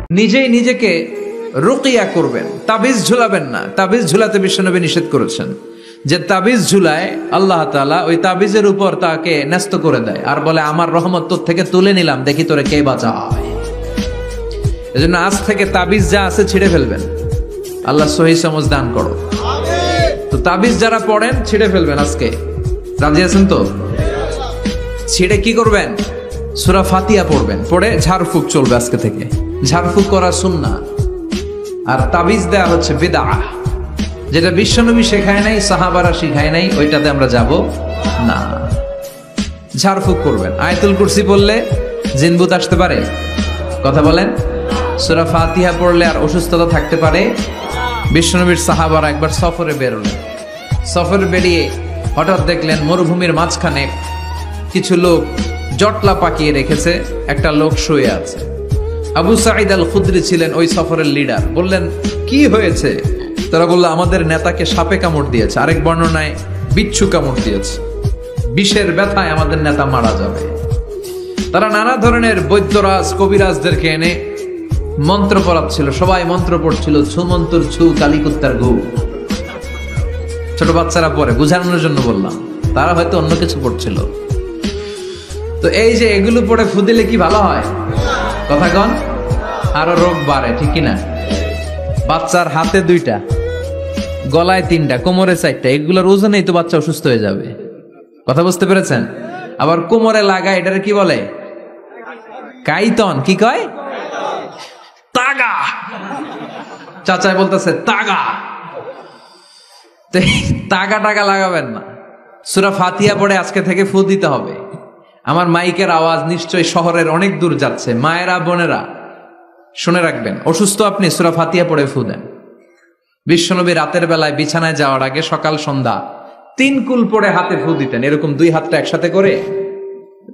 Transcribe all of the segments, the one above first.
নিজেই নিজেকে রুকিয়া করবেন, তাবিজ ঝুলাবেন না। তাবিজ ঝুলাতে বিশ্বনবী নিষেধ করেছেন। যে তাবিজ ঝুলায় আল্লাহ তাআলা ওই তাবিজের উপর তাকে ন্যস্ত করে দেয় আর বলে আমার রহমত তোর থেকে তুলে নিলাম, দেখি তোরে কে বাঁচায়। এজন্য আজ থেকে তাবিজ যা আছে ছিঁড়ে ফেলবেন। আল্লাহ সহি সমঝ দান করো। তো তাবিজ যারা পড়েন ছিঁড়ে ফেলবেন আজকে। রাজি আছেন তো? ছিঁড়ে কি করবেন? সূরা ফাতিহা পড়বেন, পড়ে ঝাড়ফুঁক চলবে আজকে থেকে। ঝাড়ফুঁক করা সুন্নাহ। আর তাবিজ দেয়া হচ্ছে বিদআহ, যেটা বিশ্বনবী শেখায় নাই, সাহাবারা শিখায় নাই, ওইটাতে আমরা যাব না। ঝাড়ফুঁক করবেন। আয়াতুল কুরসি পড়লে জিনভূত আসতে পারে? কথা বলেন। সূরা ফাতিহা পড়লে আর অসুস্থতা থাকতে পারে? বিশ্বনবীর সাহাবারা একবার সফরে বেরোলেন। সফরে বেরিয়ে হঠাৎ দেখলেন মরুভূমির মাঝখানে কিছু লোক জটলা পাকিয়ে রেখেছে, একটা লোক শুয়ে আছে। আবু সাঈদ আল খুদরি ছিলেন ওই সফরের লিডার। বললেন কি হয়েছে? তারা বলল আমাদের নেতাকে সাপে কামড় দিয়েছে, আরেক বর্ণনায় বিচ্ছু কামড় দিয়েছে, বিষের ব্যথায় আমাদের নেতা মারা যাবে। তারা নানা ধরনের বৈদ্যরাজ কবিরাজদেরকে এনে মন্ত্র পড়াচ্ছিল, সবাই মন্ত্র পড়ছিল, ছু মন্ত্র ছু কালিকুত্তার ঘু। ছোট বাচ্চারা পড়ে, বুঝানোর জন্য বললাম, তারা হয়তো অন্য কিছু পড়ছিল। তো এই যে এগুলো পড়ে ফু দিলে কি ভালো হয়? কথা কন। আরো রোগ বাড়ে, ঠিক কিনা? বাচ্চার হাতে 2টা, গলায় 3টা, কোমরে 4টা, এগুলোর ওজনেই তো বাচ্চা অসুস্থ হয়ে যাবে। কথা বুঝতে পেরেছেন? আবার কোমরে লাগায়, এটারে কি বলে? কাইতন। কি কয়? তাগা। চাচাই বলতেছে তাগা। তাগা টাগা লাগাবেন না। সূরা ফাতিহা পড়ে আজকে থেকে ফু দিতে হবে। আমার মাইকের আওয়াজ নিশ্চয়ই শহরের অনেক দূর যাচ্ছে। মায়েরা বোনেরা শুনে রাখবেন, অসুস্থ আপনি সূরা ফাতিহা পড়ে ফু দেন। বিশ্বনবী রাতের বেলায় বিছানায় যাওয়ার আগে সকাল সন্ধ্যা 3 কুল পড়ে হাতে ফু দিতেন। এরকম 2 হাতটা একসাথে করে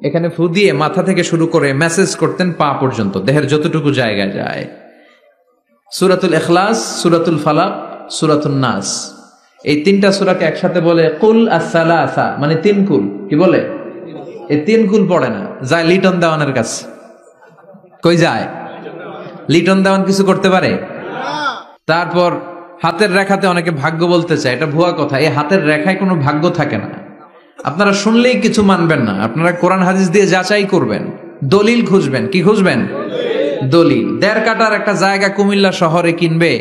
এখানে ফু দিয়ে মাথা থেকে শুরু করে মেসেজ করতেন পা পর্যন্ত, দেহের যতটুকু জায়গায় যায়। সূরাতুল ইখলাস, সূরাতুল ফালাক, সূরাতুন নাস, এই 3টা সূরাকে একসাথে বলে কুল আস-সালাসা, মানে 3 কুল। কি বলে? এই 3 কুল পড়ে না, যায় লিটন দেওয়ানের কাছে। কই যায়? লিটন দেওয়ান কিছু করতে পারে? তারপর হাতের রেখাতে অনেকে ভাগ্য বলতে চায়, এটা ভুয়া কথা। এই হাতের রেখায় কোনো ভাগ্য থাকে না। আপনারা শুনলেই কিছু মানবেন না, আপনারা কোরআন হাদিস দিয়ে যাচাই করবেন, দলিল খুঁজবেন। কি খুঁজবেন? দলিল। 1.5 কাঠার একটা জায়গা কুমিল্লা শহরে কিনবে,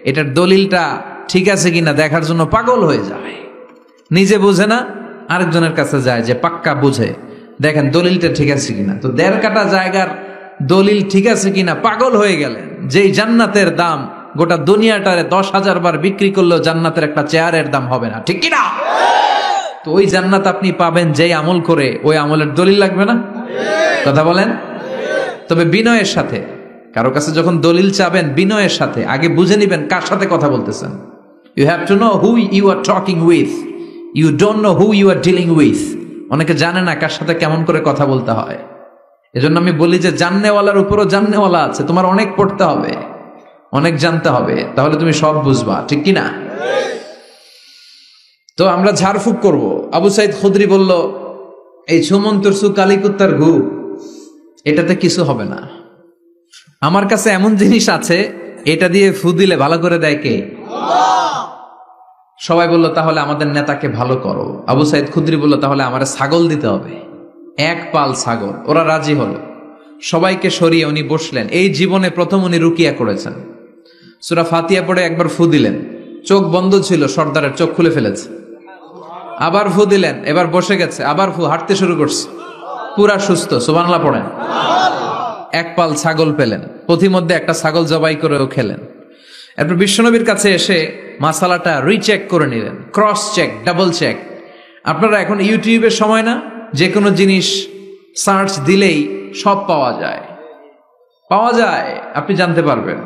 এটার দলিলটা ঠিক আছে কিনা দেখার জন্য পাগল হয়ে যায়। নিজে বুঝে না, আরেকজনের কাছে যায় যে পাক্কা বুঝে, দেখেন দলিলটা ঠিক আছে কিনা। তো 1.5 কাঠা জায়গার দলিল ঠিক আছে কিনা পাগল হয়ে গেলেন। যেই জান্নাতের দাম গোটা দুনিয়াটারে 10,000 বার বিক্রি করলেও জান্নাতের একটা চেয়ারের দাম হবে না, ঠিক কিনা? তো ওই জান্নাত আপনি পাবেন যেই আমল করে, ওই আমলের দলিল লাগবে না? কথা বলেন। তবে বিনয়ের সাথে, কারো কাছে যখন দলিল চাবেন বিনয়ের সাথে আগে বুঝে নিবেন কার সাথে কথা বলতেছেন। You have to know who you are talking with, you don't know who you are dealing with. অনেকে জানে না কার সাথে কেমন করে কথা বলতে হয়। এজন্য আমি বলি যে জাননেওয়ালার উপরও জাননেওয়ালা আছে। তোমার অনেক পড়তে হবে, অনেক জানতে হবে, তাহলে তুমি সব বুঝবা, ঠিক কিনা? তো আমরা ঝাড়ফুঁক করব। আবু সাঈদ খুদরি বলল এই ছুমন্তর সু কালিকুত্তার ঘু, এটাতে কিছু হবে না। আমার কাছে এমন জিনিস আছে, এটা দিয়ে ফু দিলে ভালো করে দেয় কে? সবাই বলল তাহলে আমাদের নেতাকে ভালো করো। আবু সাঈদ খুদরি বলল তাহলে আমার ছাগল দিতে হবে, 1 পাল ছাগল। ওরা রাজি হলো। সবাইকে সরিয়ে উনি বসলেন। এই জীবনে প্রথম উনি রুকিয়া করেছেন। সূরা ফাতিহা পড়ে একবার ফু দিলেন, চোখ বন্ধ ছিল, সর্দারের চোখ খুলে ফেলেছে। আবার ফু দিলেন, এবার বসে গেছে, আবার ফু, হাঁটতে শুরু করছে, পুরা সুস্থ। সুবহানাল্লাহ পড়েন। 1 পাল ছাগল পেলেন, পথিমধ্যে একটা ছাগল জবাই করেও খেলেন। এরপর বিশ্বনবীর কাছে এসে মাসালাটা রিচেক করে নিলেন, ক্রস চেক, ডাবল চেক। আপনারা এখন ইউটিউবের সময় না, যে কোনো জিনিস সার্চ দিলেই সব পাওয়া যায়, আপনি জানতে পারবেন।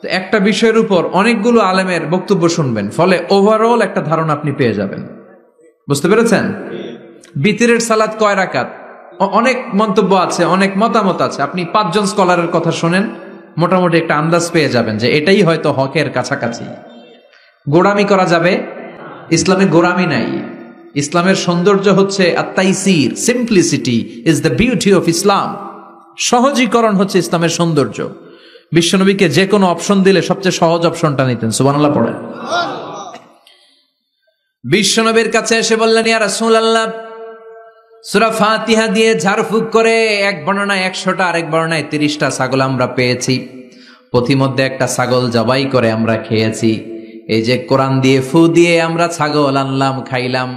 তো একটা বিষয়ের উপর অনেকগুলো আলেমের বক্তব্য শুনবেন, ফলে ওভারঅল একটা ধারণা আপনি পেয়ে যাবেন। বুঝতে পেরেছেন? বিতিরের সালাত কয় রাকাত? অনেক মন্তব্য আছে, অনেক মতামত আছে। আপনি 5 জন স্কলারের কথা শোনেন, মোটামুটি একটা আন্দাজ পেয়ে যাবেন যে এটাই হয়তো হকের কাছাকাছি। গোড়ামি করা যাবে? ইসলামে গোড়ামি নাই। ইসলামের সৌন্দর্য হচ্ছে আত-তাইসির, simplicity is the beauty of Islam. সহজীকরণ হচ্ছে ইসলামের সৌন্দর্য। বিশ্বনবীকে যে কোনো অপশন দিলে সবচেয়ে সহজ অপশনটা নিতেন। সুবহানাল্লাহ পড়েন। বিশ্বনবীর কাছে এসে বললেন, ইয়া রাসূলুল্লাহ, সূরা ফাতিহা দিয়ে ঝাড়ফুঁক করে এক বর্ণনায় 100টা, আরেক বর্ণনায় 30টা ছাগল আমরা পেয়েছি। পথিমধ্যে একটা ছাগল জবাই করে আমরা খেয়েছি। এই যে কোরআন দিয়ে ফু দিয়ে আমরা ছাগল আনলাম, খাইলাম,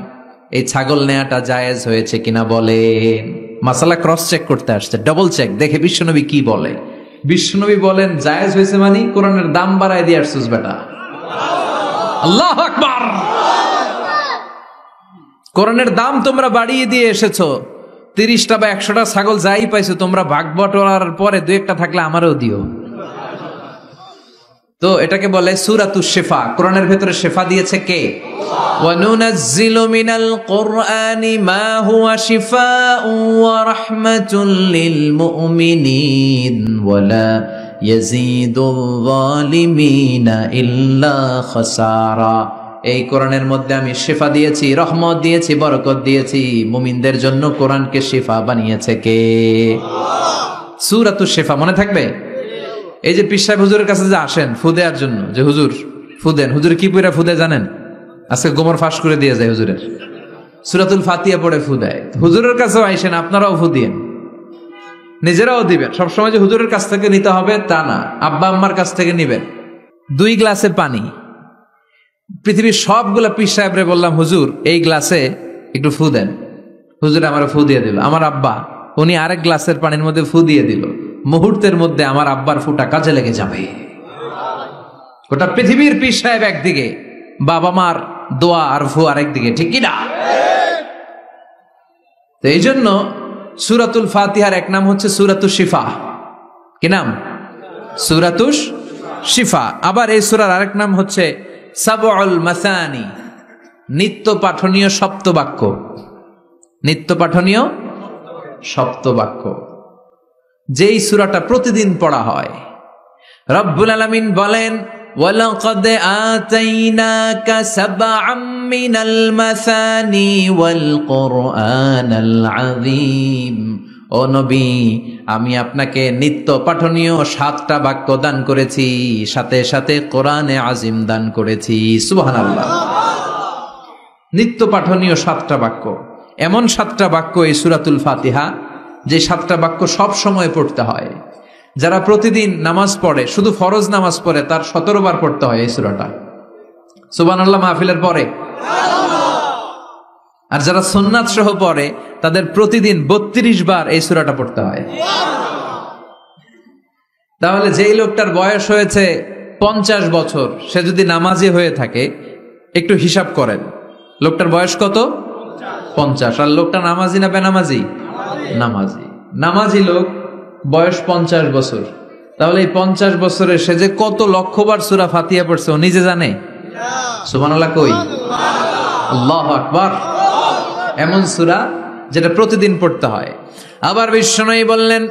এই ছাগল নেয়াটা জায়েজ হয়েছে কিনা বলেন। মাসালা ক্রস চেক করতে আসছে, ডবল চেক, দেখে বিশ্বনবী কি বলে। বিশ্বনবী বলেন জায়েজ হয়েছে মানে কোরআনের দাম বাড়ায় দিয়ে আসছিস বেটা। আল্লাহু আকবার। কোরআনের দাম তোমরা বাড়িয়ে দিয়ে এসেছো। 30টা বা 100টা ছাগল যাই পাইছো তোমরা, ভাগ বটোয়ারার পরে 2-1টা থাকলে আমারও দিও। তো এটাকে বলে সূরাতুশ শিফা। কোরআনের ভেতরে শিফা দিয়েছে কে? ওয়া নুনাজ্জিলু মিনাল কুরআনি মা হুয়া শিফাউন ওয়া রাহমাতুল লিল মুমিনিন ওয়া লা ইয়াজিদুল যালিমিনা ইল্লা খাসারা। এই কোরআনের মধ্যে আমি শিফা দিয়েছি, রহমত দিয়েছি, বরকত দিয়েছি। মুমিনদের জন্য কোরআনকে শিফা বানিয়েছে কে? সূরাতুশ শিফা মনে থাকবে? এই যে পীর সাহেব হুজুরের কাছে যে আসেন ফু দেওয়ার জন্য, যে হুজুর ফু দেন, হুজুর কি পড়ে ফু দেয় জানেন? আজকে গোমর ফাঁস করে দিয়ে যায় হুজুরের, সূরাতুল ফাতিহা পড়ে ফু দেয়। হুজুরের কাছেও আইসেন, আপনারাও ফু দিয়েন, নিজেরাও দিবেন। সবসময় যে হুজুরের কাছ থেকে নিতে হবে তা না, আব্বা আম্মার কাছ থেকে নিবেন। 2 গ্লাসে পানি, পৃথিবীর সবগুলা পীর সাহেবরে বললাম হুজুর এই গ্লাসে একটু ফু দেন, হুজুর আমার ফু দিয়ে দিল। আমার আব্বা উনি আরেক গ্লাসের পানির মধ্যে ফু দিয়ে দিল। মুহূর্তের মধ্যে আমার আব্বার ফুটা কাজে লেগে যাবে। গোটা পৃথিবীর পীর সাহেব একদিকে, বাবা মার দোয়া আর ফু আরেকদিকে, ঠিক কি না? তো এই জন্য সূরাতুল ফাতিহার এক নাম হচ্ছে সূরাতুশ শিফা। কি নাম? সূরাতুশ শিফা। আবার এই সূরার আরেক নাম হচ্ছে সাবউল মাসানি, নিত্য পাঠনীয় সপ্তবাক্য। নিত্য পাঠনীয় সপ্তবাক্য, যেই সূরাটা প্রতিদিন পড়া হয়। রব্বুল আলামিন বলেন, ওয়ালাকাদ আতাইনাকা সাবআম মিনাল মাসানি ওয়াল কুরআনাল আযীম। ও নবী, আমি আপনাকে নিত্য পাঠনীয় 7টা বাক্য দান করেছি, সাথে সাথে কোরআনে আজিম দান করেছি। সুবহানাল্লাহ। নিত্য পাঠনীয় 7টা বাক্য, এমন 7টা বাক্য এই সূরাতুল ফাতিহা, যে 7টা বাক্য সব সময় পড়তে হয়। যারা প্রতিদিন নামাজ পড়ে, শুধু ফরজ নামাজ পড়ে, তার 17 বার পড়তে হয় এই সূরাটা। সুবহানাল্লাহ মাহফিলের পরে। আর যারা সুন্নাত সহ পড়ে তাদের প্রতিদিন 32 বার এই সূরাটা পড়তে হয়। তাহলে যেই লোকটার বয়স হয়েছে 50 বছর, সে যদি নামাজি হয়ে থাকে, একটু হিসাব করেন লোকটার বয়স কত? 50। আর লোকটা নামাজি না বেনামাজি? নামাজি। নামাজি লোক বয়স 50 বছর, তাহলে এই 50 বছরে সে যে কত লক্ষবার সূরা ফাতিহা পড়ছে ও নিজে জানে? সুবহানাল্লাহ কই? আল্লাহু আকবার। এমন সূরা যেটা প্রতিদিন পড়তে হয়। আবার বিশ্বনবী বললেন,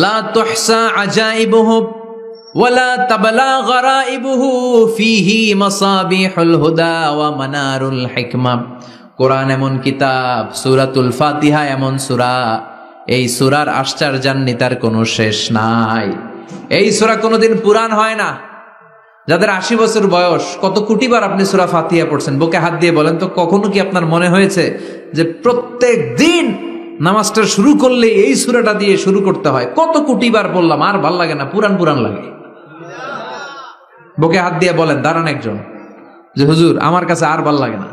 লা তুহসা আজাইবুহু ওয়ালা তাবলা গরাইবুহু ফিহি মাসাবিহুল হুদা ওয়া মানারুল হিকমা। কোরআন এমন কিতাব, সূরাতুল ফাতিহা এমন সূরা, এই সূরার আশ্চর্যান্বিতার কোনো শেষ নাই। এই সূরা কোনোদিন পুরান হয় না। যাদের 80 বছর বয়স, কত কোটিবার আপনি সূরা ফাতিহা পড়ছেন? বুকে হাত দিয়ে বলেন তো, কখনো কি আপনার মনে হয়েছে যে প্রত্যেক দিন নামাজটা শুরু করলে এই সূরাটা দিয়ে শুরু করতে হয়? কত কোটিবার বললাম, আর ভাল লাগে না, পুরান পুরান লাগে। বুকে হাত দিয়ে বলেন, দাঁড়ান একজন, যে হুজুর আমার কাছে আর ভাল লাগে না,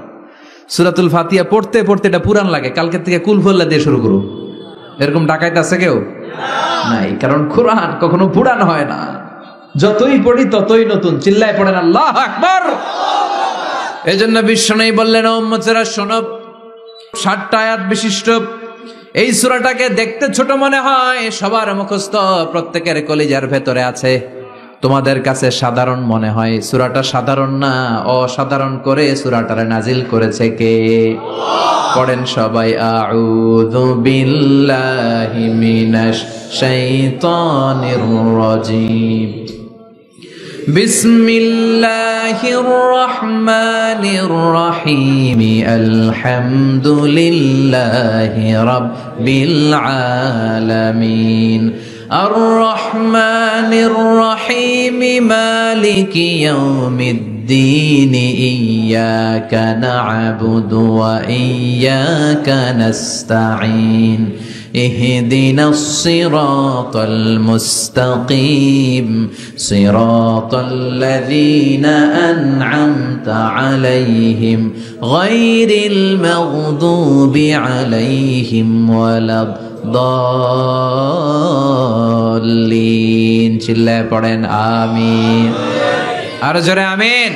সূরাতুল ফাতিহা পড়তে পড়তে এটা পুরান লাগে, কালকে থেকে কুল ফল্লা দিয়ে শুরু করুন। এরকম ডাকাইত আছে কেউ? নাই। কারণ কোরআন কখনো পুরান হয় না, যতই পড়ি ততই নতুন। চিল্লায় পড়েন আল্লাহু আকবার। এজন্য বিশ্বনবী বললেন, ও উম্মতেরা শোনো, 60টা আয়াত বিশিষ্ট এই সূরাটাকে দেখতে ছোট মনে হয়, সবার মুখস্থ, প্রত্যেকের কলিজার ভেতরে আছে। তোমাদের কাছে সাধারণ মনে হয়, সূরাটা সাধারণ না, অসাধারণ করে সূরাটারে নাজিল করেছে কে? পড়েন সবাই, আউযু বিল্লাহি মিনাশ শাইতানির রাজিম, বিসমিল্লাহির রহমানির রহিম, আলহামদুলিল্লাহি রাব্বিল আলামিন, الرحمن الرحيم مالك يوم الدين إياك نعبد وإياك نستعين اهدنا الصراط المستقيم صراط الذين أنعمت عليهم غير المغضوب عليهم ولا الضالين চিল্লায় পড়েন আমিন আর জোরে আমিন।